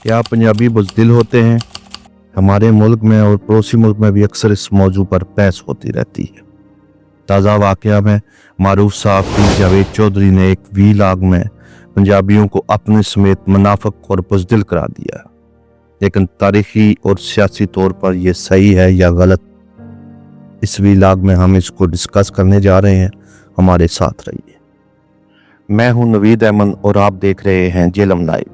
क्या पंजाबी बुज़दिल होते हैं? हमारे मुल्क में और पड़ोसी मुल्क में भी अक्सर इस मौजू पर बहस होती रहती है। ताज़ा वाक़या में मारूफ सहाफ़ी जावेद चौधरी ने एक वीलॉग में पंजाबियों को अपने समेत मुनाफिक और बुज़दिल करार दिया है, लेकिन तारीख़ी और सियासी तौर पर यह सही है या गलत, इस वीलॉग में हम इसको डिस्कस करने जा रहे हैं। हमारे साथ रहिए। मैं हूं नवीद अहमद और आप देख रहे हैं जेलम लाइव।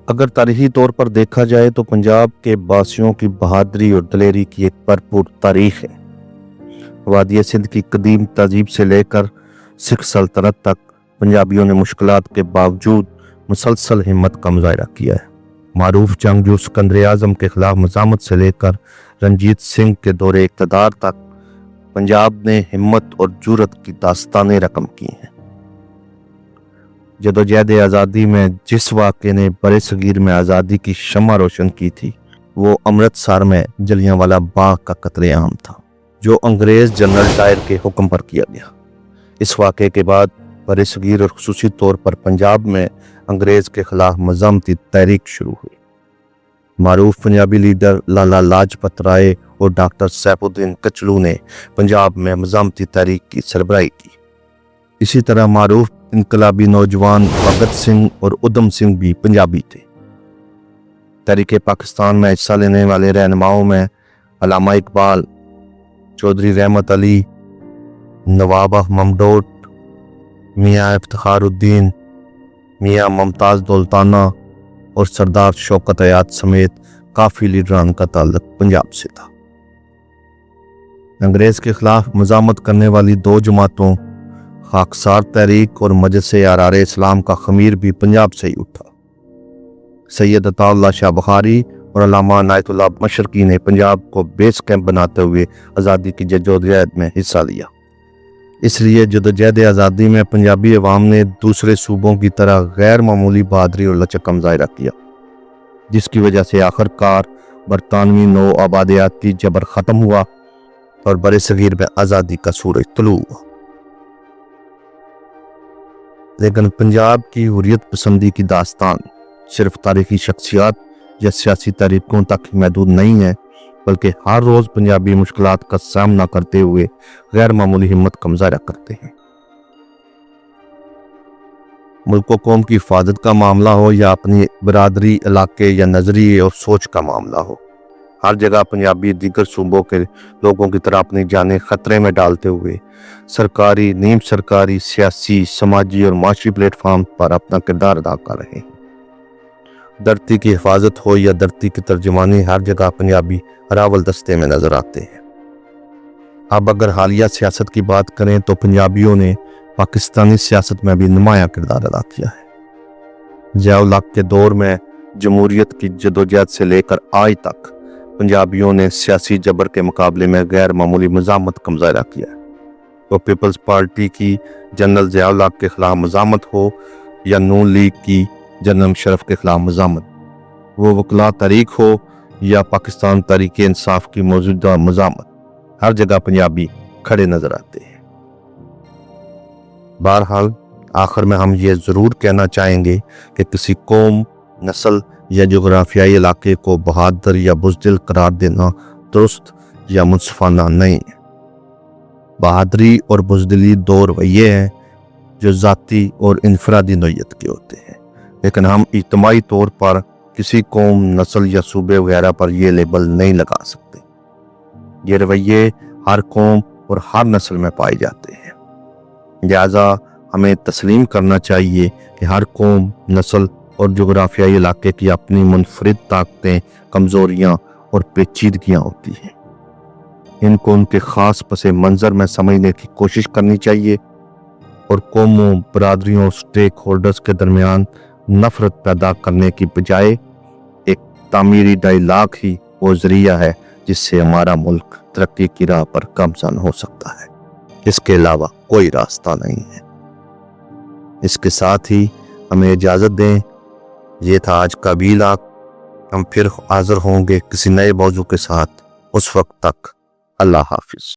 अगर तारीखी तौर पर देखा जाए तो पंजाब के बासियों की बहादुरी और दलेरी की एक भरपूर तारीख है। वादिया सिंध की कदीम तहजीब से लेकर सिख सल्तनत तक पंजाबियों ने मुश्किलात के बावजूद मुसलसल हिम्मत का मुजाहरा किया है। मारूफ जंगजू सिकंदर आज़म के खिलाफ मज़ामत से लेकर रंजीत सिंह के दौरे इक़्तिदार तक पंजाब ने हिम्मत और जुर्रत की दास्तानें रकम की हैं। जदोजहद आज़ादी में जिस वाक़े ने बड़े सगीर में आज़ादी की शम्मा रोशन की थी, वो अमृतसर में जलियांवाला बाग का कत्लेआम था, जो अंग्रेज़ जनरल डायर के हुक्म पर किया गया। इस वाक़े के बाद बड़े सगीर और खुसूसी तौर पर पंजाब में अंग्रेज़ के खिलाफ मज़ामती तहरीक शुरू हुई। मारूफ पंजाबी लीडर लाला लाजपत राय और डॉक्टर सैफुद्दीन कचलू ने पंजाब में मज़ामती तहरीक की सरबराही की। इसी तरह मारूफ इनकलाबी नौजवान भगत सिंह और उधम सिंह भी पंजाबी थे। तहरीक पाकिस्तान में हिस्सा लेने वाले रहनुमाओं में अल्लामा इकबाल, चौधरी रहमत अली, नवाब ममडोट, मियाँ इफ्तिखारुद्दीन, मियाँ मुमताज़ दौलताना और सरदार शौकत हयात समेत काफ़ी लीडरान का ताल्लुक पंजाब से था। अंग्रेज़ के खिलाफ मज़ामत करने वाली दो जमातों खाकसार तहरीक और मजलिस अहरार इस्लाम का खमीर भी पंजाब से ही उठा। सैयद अताउल्लाह शाह बुखारी और अल्लामा इनायतुल्लाह मशरकी ने पंजाब को बेस कैंप बनाते हुए आज़ादी की जद्दोजहद में हिस्सा लिया। इसलिए जद्दोजहद आज़ादी में पंजाबी अवाम ने दूसरे सूबों की तरह गैर मामूली बहादुरी और लचक का मुजाहरा किया, जिसकी वजह से आखिरकार बरतानवी नौ आबादियाती जबर ख़त्म हुआ और बड़े सगीर में आज़ादी का सूरज तुलू हुआ। लेकिन पंजाब की हुर्रियत पसंदी की दास्तान सिर्फ तारीखी शख्सियात या सियासी तहरीकों तक ही महदूद नहीं है, बल्कि हर रोज़ पंजाबी मुश्किलात का सामना करते हुए गैर मामूली हिम्मत का मुजाहरा करते हैं। मुल्क व कौम की हिफाजत का मामला हो या अपनी बरादरी, इलाके या नजरिए और सोच का मामला हो, हर जगह पंजाबी दीगर सूबों के लोगों की तरह अपनी जानें खतरे में डालते हुए सरकारी, नीम सरकारी, सियासी, समाजी और माशी प्लेटफार्म पर अपना किरदार अदा कर रहे हैं। धरती की हिफाजत हो या धरती की तर्जुमानी, हर जगह पंजाबी रावल दस्ते में नजर आते हैं। अब अगर हालिया सियासत की बात करें तो पंजाबियों ने पाकिस्तानी सियासत में भी नुमाया किरदार अदा किया है। ज़िया-उल हक के दौर में जमहूरियत की जदोजहद से लेकर आज तक पंजाबियों ने सियासी जबर के मुकाबले में गैर मामूली मज़ामत का मुजाहरा किया है। तो पीपल्स पार्टी की जनरल ज़िया-उल हक के खिलाफ मज़ामत हो या नून लीग की जनरल मुशर्रफ के खिलाफ मज़ामत, वो वकला तहरीक हो या पाकिस्तान तहरीक इंसाफ की मौजूदा मज़ामत, हर जगह पंजाबी खड़े नजर आते हैं। बहरहाल आखिर में हम ये ज़रूर कहना चाहेंगे कि किसी कौम, नस्ल या जोग्राफियाई इलाके को बहादुर या बुज़दिल करार देना दुरुस्त या मुनसिफाना नहीं है। बहादुरी और बुज़दिली दो रवैये हैं जो ज़ाती और इनफरादी नौइयत के होते हैं, लेकिन हम इज्तिमाई तौर पर किसी कौम, नस्ल या सूबे वगैरह पर यह लेबल नहीं लगा सकते। ये रवैये हर कौम और हर नस्ल में पाए जाते हैं। लिहाजा हमें तस्लीम करना चाहिए कि हर कौम, नस्ल और जोग्राफियाई इलाके की अपनी मुनफरिद ताकतें, कमज़ोरियाँ और पेचीदगियाँ होती हैं। इनको उनके ख़ास पसे मंज़र में समझने की कोशिश करनी चाहिए और कौमों, बरादरियों और स्टेक होल्डर्स के दरमियान नफ़रत पैदा करने की बजाय एक तामीरी डायलॉग ही वो ज़रिया है जिससे हमारा मुल्क तरक्की की राह पर गामज़न हो सकता है। इसके अलावा कोई रास्ता नहीं है। इसके साथ ही हमें इजाज़त दें। ये था आज का वीलॉग। हम फिर हाज़िर होंगे किसी नए मौजू के साथ। उस वक्त तक अल्लाह हाफिज़।